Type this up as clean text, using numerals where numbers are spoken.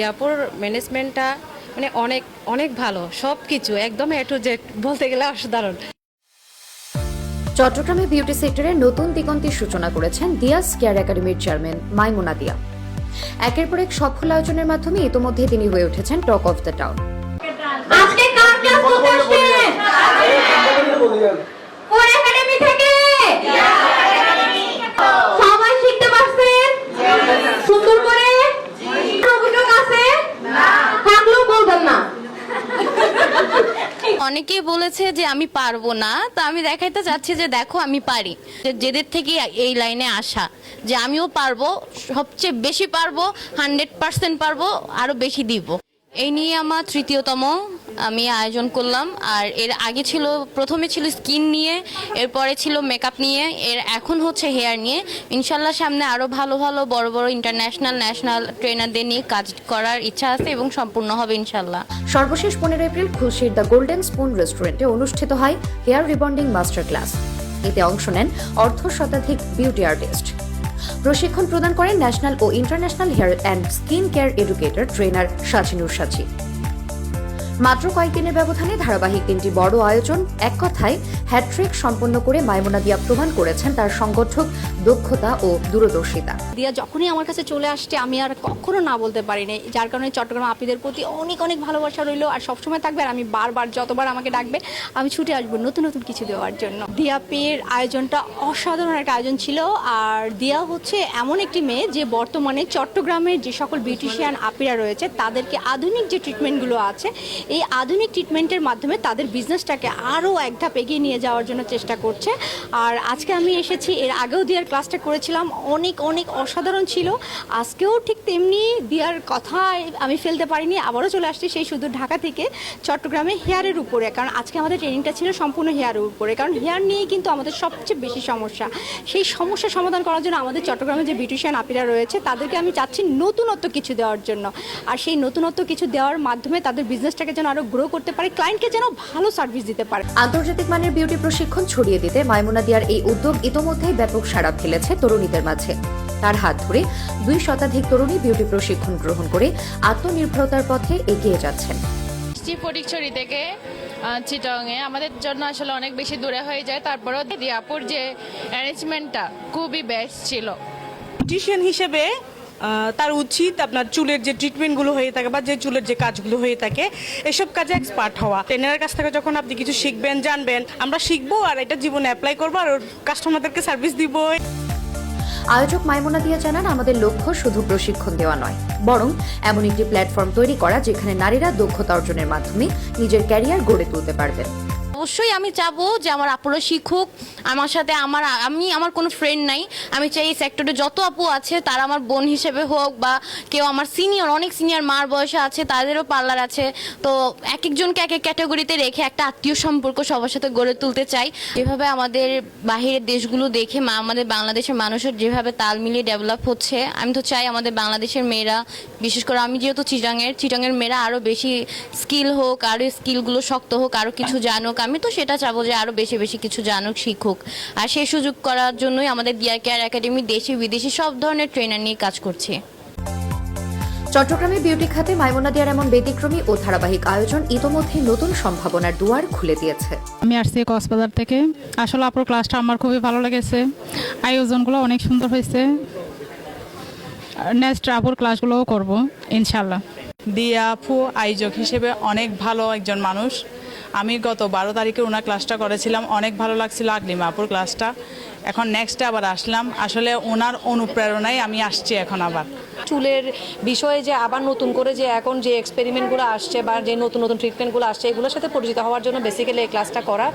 দিয়াপুর ম্যানেজমেন্টটা মানে অনেক অনেক ভালো, সব কিছু একদম এ টু জেড বলতে গেলে অসাধারণ। চট্টগ্রামে বিউটি সেক্টরের নতুন দিগন্তের সূচনা করেছেন দিয়াস কেয়ার একাডেমির চেয়ারম্যান মাইমুনা দিয়া। একের পর এক সফল আয়োজনের মাধ্যমে ইতোমধ্যে তিনি হয়ে উঠেছেন টক অফ দ্য টাউন। আজকে কার ক্লাস করতে আসছেন? কোন একাডেমি থেকে? সবাই শিখতে পারছেন? সুন্দর করে? অভিযোগ আছে? থাকলেও বলবেন না। অনেকেই বলেছে যে আমি পারবো না, তো আমি দেখাইতে চাচ্ছি যে দেখো আমি পারি, যেদের থেকে এই লাইনে আসা, যে আমিও পারবো, সবচেয়ে বেশি পারবো, 100% পারবো, আরো বেশি দিব। এই নিয়ে আমার তৃতীয়তম আমি আয়োজন করলাম। আর এর আগে ছিল, প্রথমে ছিল স্কিন নিয়ে, এরপরে ছিল মেকআপ নিয়ে, এখন হচ্ছে হেয়ার নিয়ে। ইনশাল্লাহ সামনে আরও ভালো ভালো বড় বড় ইন্টারন্যাশনাল ন্যাশনাল ট্রেনারদের নিয়ে কাজ করার ইচ্ছা আছে এবং সম্পূর্ণ হবে ইনশাল্লাহ। সর্বশেষ 15 এপ্রিল খুলশীর দ্য গোল্ডেন স্পুন রেস্টুরেন্টে অনুষ্ঠিত হয় হেয়ার রিবন্ডিং মাস্টার ক্লাস। এতে অংশ নেন অর্ধ শতাধিক বিউটি আর্টিস্ট। প্রশিক্ষণ প্রদান করেন ন্যাশনাল ও international hair and skin care educator trainer Sachinur Sachi. মাত্র কয়েকদিনের ব্যবধানে ধারাবাহিক 3টি বড় আয়োজন, এক কথায় হ্যাট্রিক সম্পন্ন করে মাইমুনা দিয়া প্রমাণ করেছেন তার সংগঠক দক্ষতা ও দূরদর্শিতা। দিয়া যখনই আমার কাছে চলে আসছে আমি আর কখনো না বলতে পারিনি, যার কারণে চট্টগ্রাম আপিদের প্রতি অনেক অনেক ভালোবাসা রইলো আর সবসময় থাকবে। আর আমি বারবার যতবার আমাকে ডাকবে আমি ছুটে আসবো নতুন নতুন কিছু দেওয়ার জন্য। দিয়াপির আয়োজনটা অসাধারণ একটা আয়োজন ছিল। আর দিয়া হচ্ছে এমন একটি মেয়ে যে বর্তমানে চট্টগ্রামের যে সকল বিউটিশিয়ান আপিরা রয়েছে তাদেরকে আধুনিক যে ট্রিটমেন্টগুলো আছে, এই আধুনিক ট্রিটমেন্টের মাধ্যমে তাদের বিজনেসটাকে আরও এক ধাপ এগিয়ে নিয়ে যাওয়ার জন্য চেষ্টা করছে। আর আজকে আমি এসেছি, এর আগেও দিয়ার ক্লাসটা করেছিলাম, অনেক অনেক অসাধারণ ছিল। আজকেও ঠিক তেমনি দিয়ার কথা আমি ফেলতে পারিনি, আবারও চলে আসছি সেই শুধু ঢাকা থেকে চট্টগ্রামে হেয়ারের উপরে। কারণ আজকে আমাদের ট্রেনিংটা ছিল সম্পূর্ণ হেয়ারের উপরে, কারণ হেয়ার নিয়েই কিন্তু আমাদের সবচেয়ে বেশি সমস্যা। সেই সমস্যা সমাধান করার জন্য আমাদের চট্টগ্রামে যে বিউটিশিয়ান আপিরা রয়েছে তাদেরকে আমি চাচ্ছি নতুনত্ব কিছু দেওয়ার জন্য। আর সেই নতুনত্ব কিছু দেওয়ার মাধ্যমে তাদের বিজনেসটাকে যেন আরো গ্রো করতে পারে, ক্লায়েন্টকে যেন ভালো সার্ভিস দিতে পারে। আন্তর্জাতিক মানের বিউটি প্রশিক্ষণ ছড়িয়ে দিতে মাইমুনা দিয়ার এই উদ্যোগ ইতোমধ্যেই ব্যাপক সাড়া ফেলেছে তরুণীদের মাঝে। তার হাত ধরে 2 শতাধিক তরুণী বিউটি প্রশিক্ষণ গ্রহণ করে আত্মনির্ভরতার পথে এগিয়ে যাচ্ছেন। ফটিকছড়ি থেকে চিটাগাংয়ে আমাদের জন্য আসলে অনেক বেশি দূরে হয়ে যায়, তারপরেও দিয়াপুর যে অ্যারেঞ্জমেন্টটা খুবই বেস্ট ছিল। বিউটিশিয়ান হিসেবে তার উচিত আপনার চুলের যে ট্রিটমেন্টগুলো হয়ে থাকে বা যে চুলের যে কাজগুলো হয়ে থাকে এসব কাজে এক্সপার্ট হওয়া। ট্রেনারের কাছ থেকে যখন আপনি কিছু শিখবেন, জানবেন, আমরা শিখবো আর এটা জীবনে অ্যাপ্লাই করবো আর কাস্টমারদেরকে সার্ভিস দিব। আয়োজক মাইমুনা দিয়া জানান, আমাদের লক্ষ্য শুধু প্রশিক্ষণ দেওয়া নয়, বরং এমন একটি প্ল্যাটফর্ম তৈরি করা যেখানে নারীরা দক্ষতা অর্জনের মাধ্যমে নিজের ক্যারিয়ার গড়ে তুলতে পারবেন। অবশ্যই আমি চাবো যে আমার আপুরা শিখুক আমার সাথে। আমার কোনো ফ্রেন্ড নাই, আমি চাই এই সেক্টরে যত আপু আছে তারা আমার বোন হিসেবে হোক, বা কেউ আমার সিনিয়র, অনেক সিনিয়র মার বয়সে আছে, তাদেরও পার্লার আছে। তো এক একজনকে এক এক ক্যাটাগরিতে রেখে একটা আত্মীয় সম্পর্ক সবার সাথে গড়ে তুলতে চাই। যেভাবে আমাদের বাহিরের দেশগুলো দেখে আমাদের বাংলাদেশের মানুষের যেভাবে তাল মিলিয়ে ডেভেলপ হচ্ছে, আমি তো চাই আমাদের বাংলাদেশের মেয়েরা, বিশেষ করে আমি যেহেতু চিটাঙের মেয়েরা আরও বেশি স্কিল হোক, আরও স্কিলগুলো শক্ত হোক, আরও কিছু জানুক। আমি তো সেটা চাবো যে আরও বেশি বেশি কিছু জানুক, শিখুক। আর সেই সুযোগ করার জন্যই আমাদের দিয়া কেয়ার একাডেমি দেশি বিদেশি সব ধরনের ট্রেনার নিয়ে কাজ করছে। চট্টগ্রামে বিউটি খাতে মাইমুনা দিয়ার এমন ব্যতিক্রমী ও ধারাবাহিক আয়োজন ইতোমধ্যে নতুন সম্ভাবনার দুয়ার খুলে দিয়েছে। আমি আসছি কক্সবাজার থেকে। আসলে আপুর ক্লাসটা আমার খুবই ভালো লেগেছে, আয়োজনগুলো অনেক সুন্দর হয়েছে। নেক্সট আপুর ক্লাসগুলোও করব ইনশাল্লাহ। দিয়া আপু আয়োজক হিসেবে অনেক ভালো একজন মানুষ। আমি গত 12 তারিখে ওনার ক্লাসটা করেছিলাম, অনেক ভালো লাগছিল আকলিমা আপুর ক্লাসটা। এখন নেক্সটে আবার আসলাম, আসলে ওনার অনুপ্রেরণায় আমি আসছি এখন আবার। চুলের বিষয়ে যে আবার নতুন করে যে এখন যে এক্সপেরিমেন্টগুলো আসছে বা যে নতুন নতুন ট্রিটমেন্টগুলো আসছে এগুলোর সাথে পরিচিত হওয়ার জন্য বেসিক্যালি এই ক্লাসটা করা।